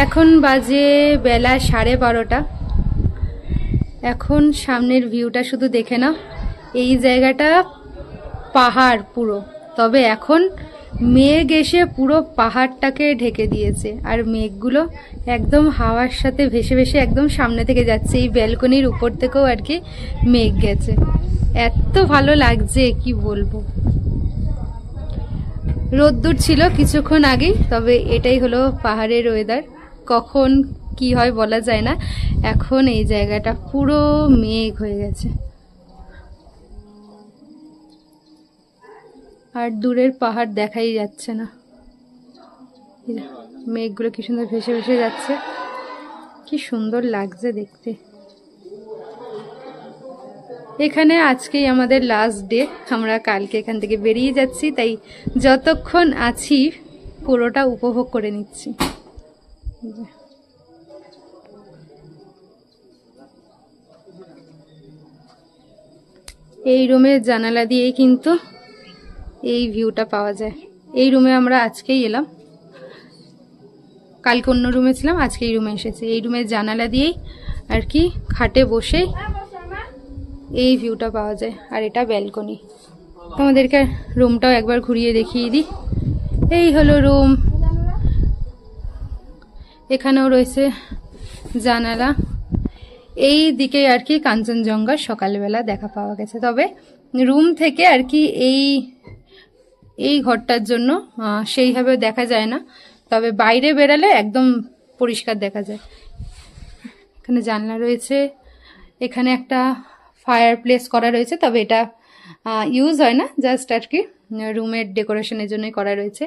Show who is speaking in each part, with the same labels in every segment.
Speaker 1: এখন বাজে বেলা 12:30। এখন সামনের ভিউটা শুধু দেখে নাও। এই জায়গাটা পাহাড় পুরো, তবে এখন মেঘ এসে পুরো পাহাড়টাকে ঢেকে দিয়েছে, আর মেঘগুলো একদম হাওয়ার সাথে ভেসে ভেসে একদম সামনে থেকে যাচ্ছে। এই ব্যালকনির উপর থেকেও আর কি মেঘ গেছে। এত ভালো লাগছে কি বলবো। রোদ্দুর ছিল কিছুক্ষণ আগেই, তবে এটাই হলো পাহাড়ের ওয়েদার, কখন কি হয় বলা যায় না। এখন এই জায়গাটা পুরো মেঘ হয়ে গেছে, আর দূরের পাহাড় দেখাই যাচ্ছে না। মেঘগুলো কি সুন্দর ভেসে ভেসে যাচ্ছে, কি সুন্দর লাগছে দেখতে। এখানে আজকেই আমাদের লাস্ট ডে, আমরা কালকে এখান থেকে বেরিয়ে যাচ্ছি, তাই যতক্ষণ আছি পুরোটা উপভোগ করে নিচ্ছি। এই রুমের জানালা দিয়েই কিন্তু এই ভিউটা পাওয়া যায়। এই রুমে আমরা আজকেই এলাম, কালকে অন্য রুমে ছিলাম, আজকে এই রুমে এসেছি। এই রুমের জানালা দিয়েই আর কি খাটে বসে এই ভিউটা পাওয়া যায়, আর এটা ব্যালকনি। তোমাদেরকে রুমটাও একবার ঘুরিয়ে দেখিয়ে দিই। এই হলো রুম, এখানেও রয়েছে জানালা। এই দিকে আর কি কাঞ্চনজঙ্ঘা সকালবেলা দেখা পাওয়া গেছে, তবে রুম থেকে আর কি এই ঘরটার জন্য সেইভাবে দেখা যায় না, তবে বাইরে বেরালে একদম পরিষ্কার দেখা যায়। এখানে জানলা রয়েছে, এখানে একটা ফায়ার প্লেস করা রয়েছে, তবে এটা ইউজ হয় না, জাস্ট আর কি রুমের ডেকোরেশনের জন্যই করা রয়েছে।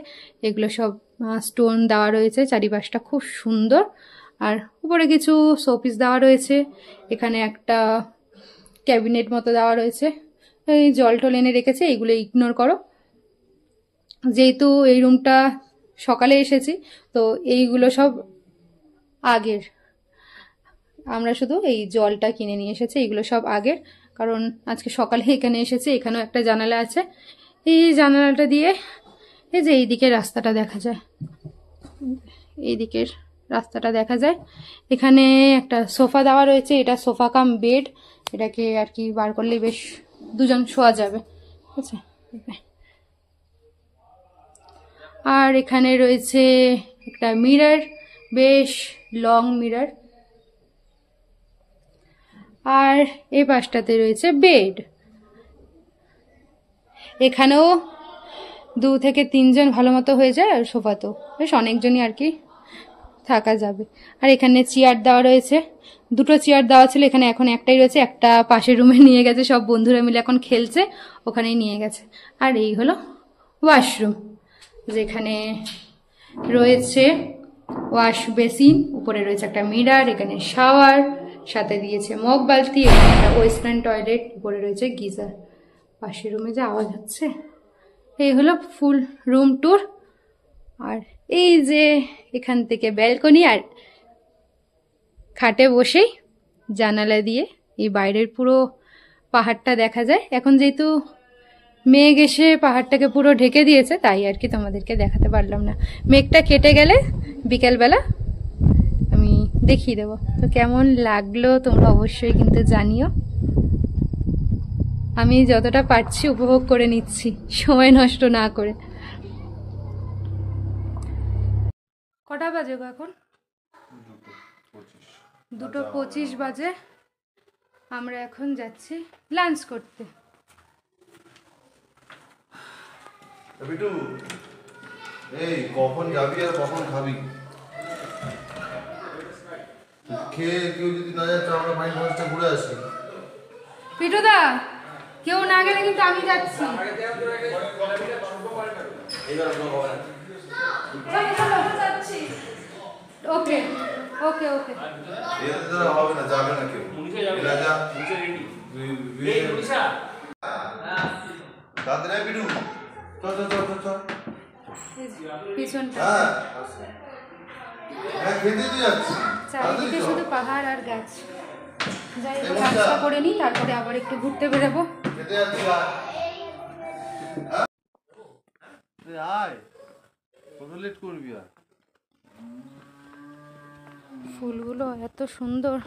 Speaker 1: এগুলো সব স্টোন দেওয়া রয়েছে, চারিপাশটা খুব সুন্দর। আর উপরে কিছু শোপিস দেওয়া রয়েছে, এখানে একটা ক্যাবিনেট মতো দেওয়া রয়েছে। এই জল টল এনে রেখেছে, এইগুলো ইগনোর করো। যেহেতু এই রুমটা সকালে এসেছি, তো এইগুলো সব আগের, আমরা শুধু এই জলটা কিনে নিয়ে এসেছি, এইগুলো সব আগের, কারণ আজকে সকালে এখানে এসেছি। এখানেও একটা জানালা আছে, এই জানালাটা দিয়ে এই যে এই দিকের রাস্তাটা দেখা যায়, এই দিকের রাস্তাটা দেখা যায়। এখানে একটা সোফা দেওয়া রয়েছে, এটা সোফা কাম বেড, এটাকে আর কি বার করলে বেশ দুজন শোয়া যাবে, ঠিক আছে। আর এখানে রয়েছে একটা মিরর, বেশ লং মিরর। আর এই পাশটাতে রয়েছে বেড। এখানেও 2 থেকে 3 জন ভালো মতো হয়ে যায়, আর সোফাতেও বেশ অনেকজনই আর কি থাকা যাবে। আর এখানে চেয়ার দেওয়া রয়েছে, 2টো চেয়ার দেওয়া ছিল, এখানে এখন একটাই রয়েছে, একটা পাশের রুমে নিয়ে গেছে, সব বন্ধুরা মিলে এখন খেলছে, ওখানেই নিয়ে গেছে। আর এই হলো ওয়াশরুম, যেখানে রয়েছে ওয়াশ বেসিন, উপরে রয়েছে একটা মিরর, এখানে শাওয়ার, সাথে দিয়েছে মগ বালতি, এখানে একটা ওয়েস্টার্ন টয়লেট, উপরে রয়েছে গিজার। পাশের রুমে যে আওয়াজ হচ্ছে। এই হলো ফুল রুম ট্যুর। আর এই যে এখান থেকে ব্যালকনি, আর খাটে বসেই জানালা দিয়ে এই বাইরের পুরো পাহাড়টা দেখা যায়। এখন যেহেতু মেঘ এসে পাহাড়টাকে পুরো ঢেকে দিয়েছে, তাই আর কি তোমাদেরকে দেখাতে পারলাম না। মেঘটা কেটে গেলে বিকেলবেলা আমি দেখিয়ে দেবো। তো কেমন লাগলো তোমরা অবশ্যই কিন্তু জানিও। আমি যতটা পারছি উপভোগ করে নিচ্ছি, সময় নষ্ট না করে। কটা বাজে গো এখন? 2:25 বাজে। আমরা এখন যাচ্ছি লাঞ্চ করতে।
Speaker 2: বিটু, এই কখন যাবি আর কখন খাবি? খেয়ে কেউ যদি না যাচ্ছে, আমরা মাইন্ড ফরেস্টে ঘুরে আসি।
Speaker 1: পিটুদা, কেউ না গেলে কিন্তু আমি যাচ্ছি। ওকে ওকে ওকে।
Speaker 2: এদের হবে না, যাবে না কেউ। তাড়াতাড়ি বিটু, চল চল চল চল।
Speaker 1: পিছনটা
Speaker 2: খেতে দিয়ে যাচ্ছি,
Speaker 1: চারিদিকে শুধু পাহাড় আর গাছ। যাই হোক, নাস্তা করে নিই, তারপরে আবার একটু ঘুরতে বেরোবো।
Speaker 2: খেতে যাচ্ছি। আয়, কত লেট করবি আর?
Speaker 1: ফুলগুলো এত সুন্দর।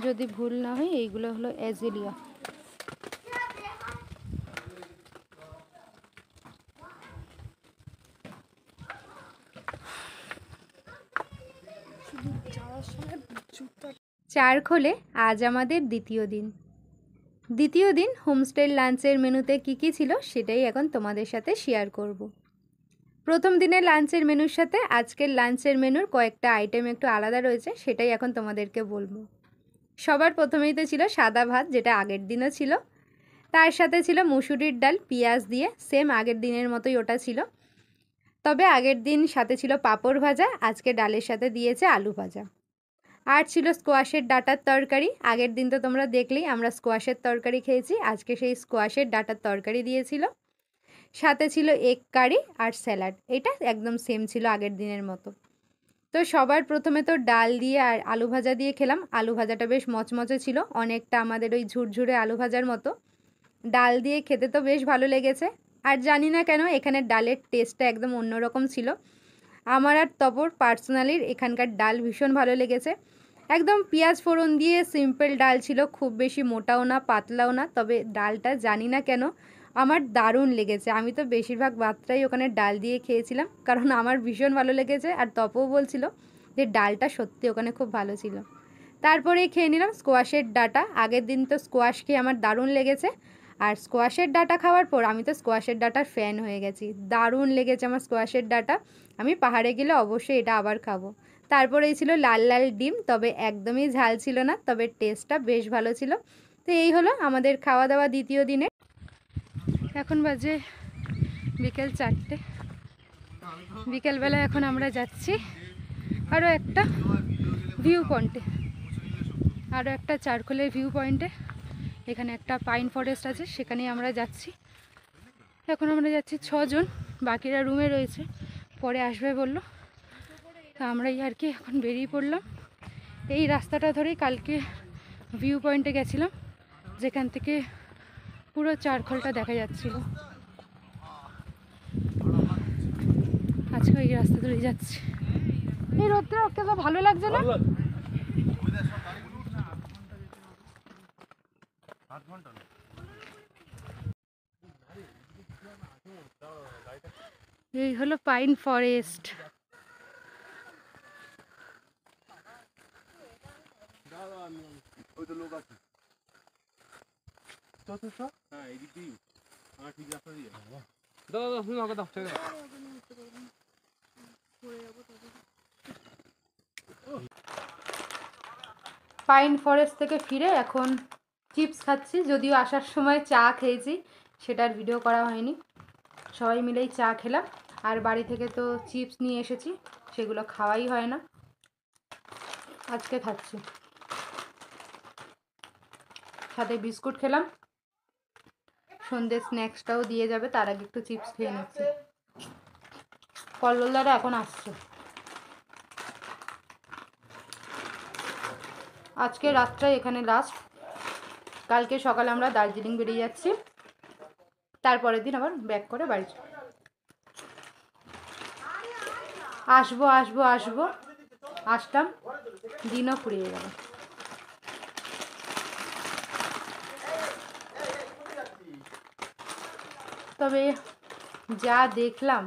Speaker 1: যদি ভুল না হয় এইগুলো হলো অ্যাজেলিয়া। চারখোলে আজ আমাদের দ্বিতীয় দিন। হোমস্টের লাঞ্চের মেনুতে কী কী ছিল সেটাই এখন তোমাদের সাথে শেয়ার করব। প্রথম দিনের লাঞ্চের মেনুর সাথে আজকের লাঞ্চের মেনুর কয়েকটা আইটেম একটু আলাদা রয়েছে, সেটাই এখন তোমাদেরকে বলবো। সবার প্রথমেই তো ছিল সাদা ভাত, যেটা আগের দিনও ছিল। তার সাথে ছিল মুসুরির ডাল পেঁয়াজ দিয়ে, সেম আগের দিনের মতোই ওটা ছিল। তবে আগের দিন সাথে ছিল পাঁপড় ভাজা, আজকে ডালের সাথে দিয়েছে আলু ভাজা। আর ছিল স্কোয়াশের ডাঁটার তরকারি। আগের দিন তো তোমরা দেখলেই আমরা স্কোয়াশের তরকারি খেয়েছি, আজকে সেই স্কোয়াশের ডাঁটার তরকারি দিয়েছিল। সাথে ছিল এগ কারি আর স্যালাড, এটা একদম সেম ছিল আগের দিনের মতো। তো সবার প্রথমে তো ডাল দিয়ে আর আলু ভাজা দিয়ে খেলাম। আলু ভাজাটা বেশ মচমচে ছিল, অনেকটা আমাদের ওই ঝুরঝুরে আলু ভাজার মতো। ডাল দিয়ে খেতে তো বেশ ভালো লেগেছে। আর জানি না কেন এখানের ডালের টেস্টটা একদম অন্যরকম ছিল। আমার আর তপর পার্সোনালির এখানকার ডাল ভীষণ ভালো লেগেছে। একদম পেঁয়াজ ফোড়ন দিয়ে সিম্পল ডাল ছিল, খুব বেশি মোটাও না পাতলাও না, তবে ডালটা জানি না কেন আমার দারুণ লেগেছে। আমি তো বেশিরভাগ ভাতটাই ওখানে ডাল দিয়ে খেয়েছিলাম, কারণ আমার ভীষণ ভালো লেগেছে। আর তপও বলছিল যে ডালটা সত্যি ওখানে খুব ভালো ছিল। তারপরেই খেয়ে নিলাম স্কোয়াশের ডাঁটা। আগের দিন তো স্কোয়াশ খেয়ে আমার দারুণ লেগেছে, আর স্কোয়াশের ডাঁটা খাওয়ার পর আমি তো স্কোয়াশের ডাঁটার ফ্যান হয়ে গেছি। দারুণ লেগেছে আমার স্কোয়াশের ডাঁটা। আমি পাহাড়ে গেলে অবশ্যই এটা আবার খাবো। তারপরেই ছিল লাল লাল ডিম, তবে একদমই ঝাল ছিল না, তবে টেস্টটা বেশ ভালো ছিল। তো এই হলো আমাদের খাওয়া দাওয়া দ্বিতীয় দিনে। এখন বাজে বিকেল 4টে। বিকেলবেলা এখন আমরা যাচ্ছি আরও একটা ভিউ পয়েন্টে, আরও একটা চারখোলের ভিউ পয়েন্টে। এখানে একটা পাইন ফরেস্ট আছে, সেখানেই আমরা যাচ্ছি। এখন আমরা যাচ্ছি 6 জন, বাকিরা রুমে রয়েছে, পরে আসবে বললো। তা আমরাই আর কি এখন বেরিয়ে পড়লাম। এই রাস্তাটা ধরেই কালকে ভিউ পয়েন্টে গেছিলাম, যেখান থেকে পুরো চারখোলটা দেখা যাচ্ছিল। আজকে এই রাস্তা ধরেই যাচ্ছি। এই রোদটা ওকে তো ভালো লাগছে না। এই হলো পাইন ফরেস্ট। পাইন ফরেস্ট থেকে ফিরে এখন চিপস খাচ্ছি, যদিও আসার সময় চা খেয়েছি, সেটার ভিডিও করা হয়নি। সবাই মিলেই চা খেলাম, আর বাড়ি থেকে তো চিপস নিয়ে এসেছি, সেগুলো খাওয়াই হয় না, আজকে খাচ্ছি। সাথে বিস্কুট খেলাম, সন্ধ্যে স্ন্যাক্সটাও দিয়ে যাবে, তার আগে একটু চিপস খেয়ে নিচ্ছি। কল্লোলদারা এখন আসছে। আজকে রাতটাই এখানে লাস্ট। কালকে সকালে আমরা দার্জিলিং বেরিয়ে যাচ্ছি, তারপরের দিন আবার ব্যাক করে বাড়ি আসবো আসবো আসবো আসলাম, দিনও ফুরিয়ে গেল। তবে যা দেখলাম,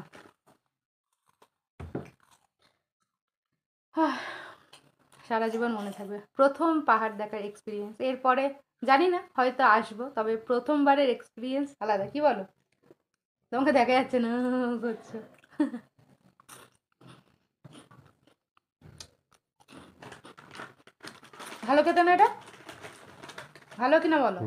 Speaker 1: সারা জীবন মনে থাকবে। প্রথম পাহাড় দেখার এক্সপিরিয়েন্স, এরপরে জানি না হয়তো আসবো, তবে প্রথমবারের এক্সপিরিয়েন্স আলাদা। কি বলো? তোমাকে দেখা যাচ্ছে না করছো। ভালো খেতে না এটা? ভালো কিনা বলো।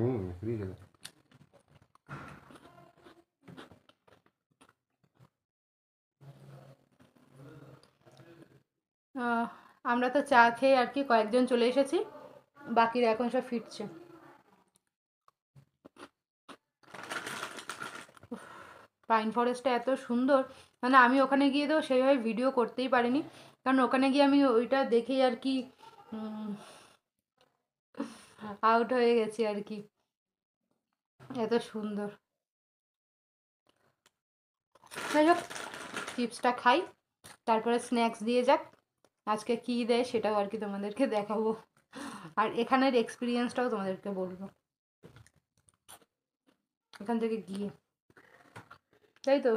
Speaker 1: আমরা তো চা খেয়ে আর কি কয়েকজন চলে এসেছি, বাকিরা এখন সব ফিরছে। পাইন ফরেস্টটা এত সুন্দর, মানে আমি ওখানে গিয়ে তো সেইভাবে ভিডিও করতেই পারিনি, কারণ ওখানে গিয়ে আমি ওইটা দেখেই আর কি আউট হয়ে গেছি আর কি, এত সুন্দর। যাই হোক, চিপসটা খাই, তারপরে স্ন্যাক্স দিয়ে যাক। আজকে কী দেয় সেটাও আর কি তোমাদেরকে দেখাবো, আর এখানের এক্সপিরিয়েন্সটাও তোমাদেরকে বলবো এখান থেকে গিয়ে, তাই তো।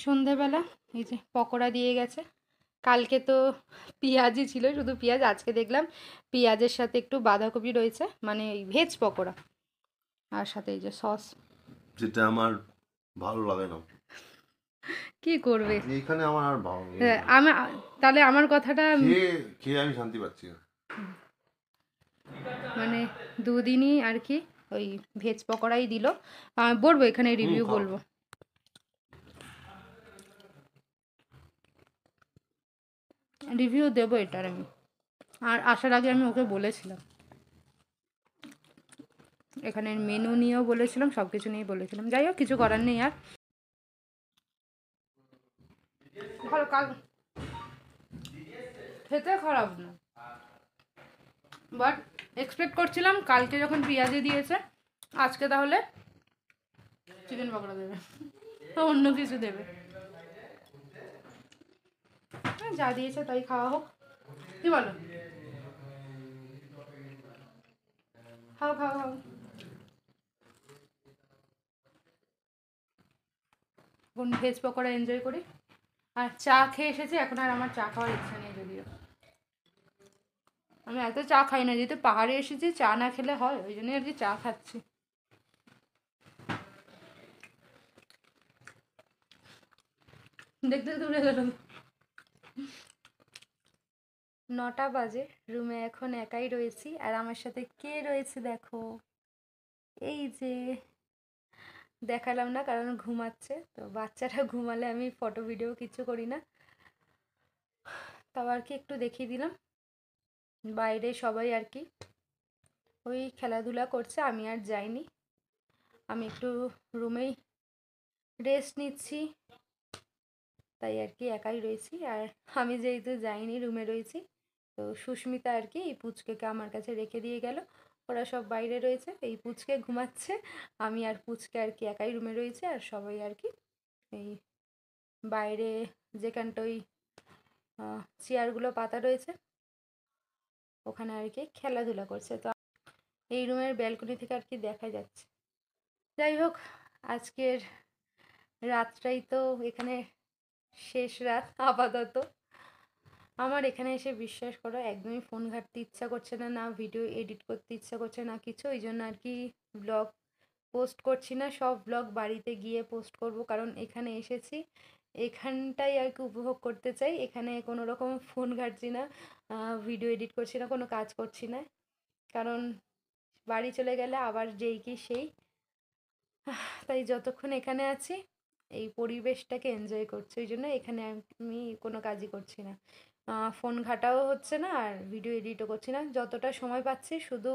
Speaker 1: সন্ধেবেলা এই যে পকোড়া দিয়ে গেছে, কালকে তো পেঁয়াজই ছিল, শুধু পেঁয়াজ, আজকে দেখলাম পেঁয়াজের সাথে একটু বাঁধাকপি রয়েছে, মানে এই ভেজ পকোড়া, আর সাথে এই যে সস।
Speaker 2: যেটা আমার ভালো লাগে না,
Speaker 1: কি করবে,
Speaker 2: এখানে আমার আর ভালো
Speaker 1: আমি তাহলে আমার কথাটা
Speaker 2: খেয়ে খেয়ে আমি শান্তি পাচ্ছি না।
Speaker 1: মানে দুদিনই আর কি ওই ভেজ পকোড়াই দিল। বলবো এখানে রিভিউ
Speaker 2: খাও।
Speaker 1: বলবো, রিভিউ দেবো এটার আমি, আর আসার আগে আমি ওকে বলেছিলাম, এখানের মেনু নিয়েও বলেছিলাম, সব কিছু নিয়েই বলেছিলাম। যাই হোক, কিছু করার নেই আর। ভালো, কাল খেতে খারাপ না, বাট এক্সপেক্ট করছিলাম কালকে যখন পেঁয়াজে দিয়েছে আজকে তাহলে চিকেন পকোড়া দেবে, অন্য কিছু দেবে। যা দিয়েছে তাই খাওয়া হোক, কি বলো? খাও খাও খাও। এখন ভেজ পকোড়া এনজয় করি, আর চা খেয়ে এসেছি, এখন আর আমার চা খাওয়ার ইচ্ছা নেই। যদিও আমি এত চা খাই না, যেহেতু পাহাড়ে এসেছি চা না খেলে হয়, ওই জন্যই আর কি চা খাচ্ছি। দেখতে দূরে গেল, 9টা বাজে, রুমে এখন একাই রয়েছি, আর আমার সাথে কে রয়েছে দেখো, এই যে, দেখালাম না কারণ ঘুমাচ্ছে, তো বাচ্চাটা ঘুমালে আমি ফটো ভিডিও কিছু করি না, তাও আর কি একটু দেখিয়ে দিলাম। বাইরে সবাই আর কি ওই খেলাধুলা করছে, আমি আর যাইনি, আমি একটু রুমেই রেস্ট নিচ্ছি, তাই আর কি একাই রয়েছি। আর আমি যেহেতু যাইনি, রুমে রয়েছি, তো সুস্মিতা আর কি এই পুচকেকে আমার কাছে রেখে দিয়ে গেল, ওরা সব বাইরে রয়েছে, এই পুচকে ঘুমাচ্ছে, আমি আর পুচকে আর কি একাই রুমে রয়েছে, আর সবাই আর কি এই বাইরে যেখানটা ওই চেয়ারগুলো পাতা রয়েছে ওখানে আর কি খেলাধুলা করছে, তো এই রুমের ব্যালকনি থেকে আর কি দেখা যাচ্ছে। যাই হোক, আজকের রাতটাই তো এখানে শেষ রাত আপাতত। আমার এখানে এসে বিশ্বাস করো একদমই ফোন ঘাঁটতে ইচ্ছা করছে না, না ভিডিও এডিট করতে ইচ্ছা করছে না কিছু, ওই জন্য আর কি ব্লগ পোস্ট করছি না, সব ব্লগ বাড়িতে গিয়ে পোস্ট করব, কারণ এখানে এসেছি এখানটাই আর কি উপভোগ করতে চাই, এখানে কোনো রকম ফোন ঘাঁটছি না, ভিডিও এডিট করছি না, কোনো কাজ করছি না, কারণ বাড়ি চলে গেলে আবার যেই কি সেই, তাই যতক্ষণ এখানে আছি এই পরিবেশটাকে এনজয় করছি, ওই জন্য এখানে আমি কোনো কাজই করছি না, ফোন ঘাটাও হচ্ছে না, আর ভিডিও এডিটও করছি না, যতটা সময় পাচ্ছি শুধু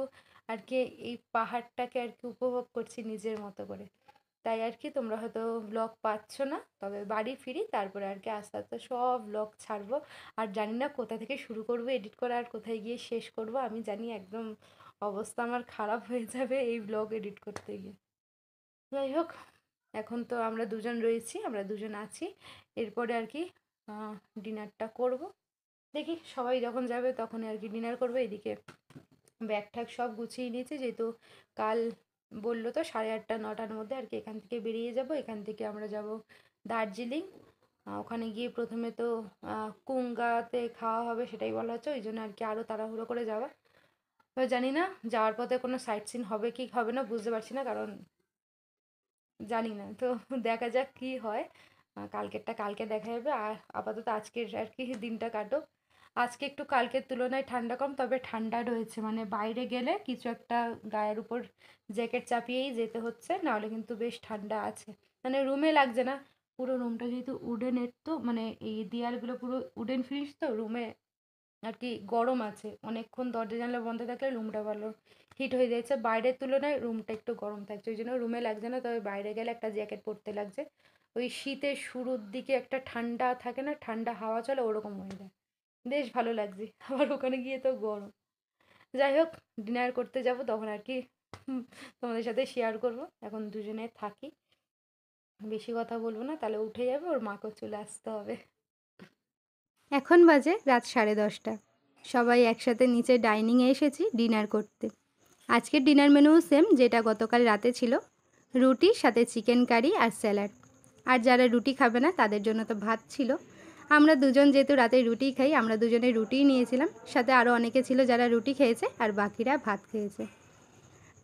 Speaker 1: আর কি এই পাহাড়টাকে আর কি উপভোগ করছি নিজের মতো করে। তাই আর কি তোমরা হয়তো ব্লগ পাচ্ছ না, তবে বাড়ি ফিরি তারপরে আর কি আস্তে আস্তে সব ব্লগ ছাড়বো, আর জানি না কোথা থেকে শুরু করবো এডিট করা আর কোথায় গিয়ে শেষ করব, আমি জানি একদম অবস্থা আমার খারাপ হয়ে যাবে এই ব্লগ এডিট করতে গিয়ে। যাই হোক, এখন তো আমরা দুজন রয়েছি, আমরা দুজন আছি, এরপরে আর কি ডিনারটা করব, দেখি সবাই যখন যাবে তখন আর কি ডিনার করবো। এদিকে ব্যাগ ঠ্যাগ সব গুছিয়ে নিয়েছি, যেহেতু কাল বললো তো 8:30 9টার মধ্যে আর কি এখান থেকে বেরিয়ে যাব, এখান থেকে আমরা যাব দার্জিলিং, ওখানে গিয়ে প্রথমে তো কুঙ্গাতে খাওয়া হবে সেটাই বলা হচ্ছে, ওই জন্য আর কি আরও তাড়াহুড়ো করে যাওয়া, এবার জানি না যাওয়ার পথে কোনো সাইট সিন হবে কি হবে না বুঝতে পারছি না, কারণ জানি না, তো দেখা যাক কি হয়, কালকেরটা কালকে দেখা যাবে, আর আপাতত আজকের আর কি দিনটা কাটুক। আজকে একটু কালকের তুলনায় ঠান্ডা কম, তবে ঠান্ডা রয়েছে, মানে বাইরে গেলে কিছু একটা গায়ের উপর জ্যাকেট চাপিয়েই যেতে হচ্ছে, নাহলে কিন্তু বেশ ঠান্ডা আছে, মানে রুমে লাগছে না, পুরো রুমটা যেহেতু উডেনের, তো মানে এই দেয়ালগুলো পুরো উডেন ফিনিশ, তো রুমে আর কি গরম আছে, অনেকক্ষণ দরজা জানলা বন্ধ থাকলে রুমটা ভালো হিট হয়ে যাচ্ছে, বাইরের তুলনায় রুমটা একটু গরম থাকছে, ওই জন্য রুমে লাগছে না, তবে বাইরে গেলে একটা জ্যাকেট পরতে লাগছে, ওই শীতের শুরুর দিকে একটা ঠান্ডা থাকে না, ঠান্ডা হাওয়া চলে ওরকম হয়ে যায়, বেশ ভালো লাগছে। আবার ওখানে গিয়ে তো গরম। যাই হোক, ডিনার করতে যাব তখন আর কি তোমাদের সাথে শেয়ার করব। এখন দুজনে থাকি, বেশি কথা বলবো না, তাহলে উঠে যাবে, ওর মাকেও চলে আসতে হবে। এখন বাজে রাত 10:30। সবাই একসাথে নিচে ডাইনিংয়ে এসেছি ডিনার করতে। আজকের ডিনার মেনুও সেম যেটা গতকাল রাতে ছিল, রুটি সাথে চিকেন কারি আর স্যালাড। আর যারা রুটি খাবে না তাদের জন্য তো ভাত ছিল। আমরা দুজন যেহেতু রাতে রুটি খাই, আমরা দুজনে রুটিই নিয়েছিলাম। সাথে আরও অনেকে ছিল যারা রুটি খেয়েছে আর বাকিরা ভাত খেয়েছে।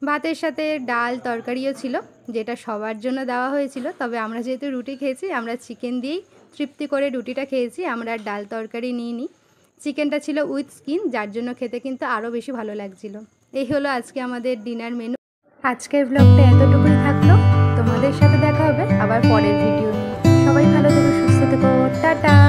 Speaker 1: ভাতের সাথে ডাল তরকারিও ছিল, যেটা সবার জন্য দেওয়া হয়েছিল। তবে আমরা যেহেতু রুটি খেয়েছি, আমরা চিকেন দিয়েই তৃপ্তি করে রুটিটা খেয়েছি, আমরা আর ডাল তরকারি নিইনি। চিকেনটা ছিল উইথ স্কিন, যার জন্য খেতে কিন্তু আরও বেশি ভালো লাগছিল। এই হলো আজকে আমাদের ডিনার মেনু। আজকের ব্লগটা এতটুকুই থাকলো। তোমাদের সাথে দেখা হবে আবার পরের ভিডিও নিয়ে। সবাই ভালো থেকো, সুস্থ থেকো, টাটা।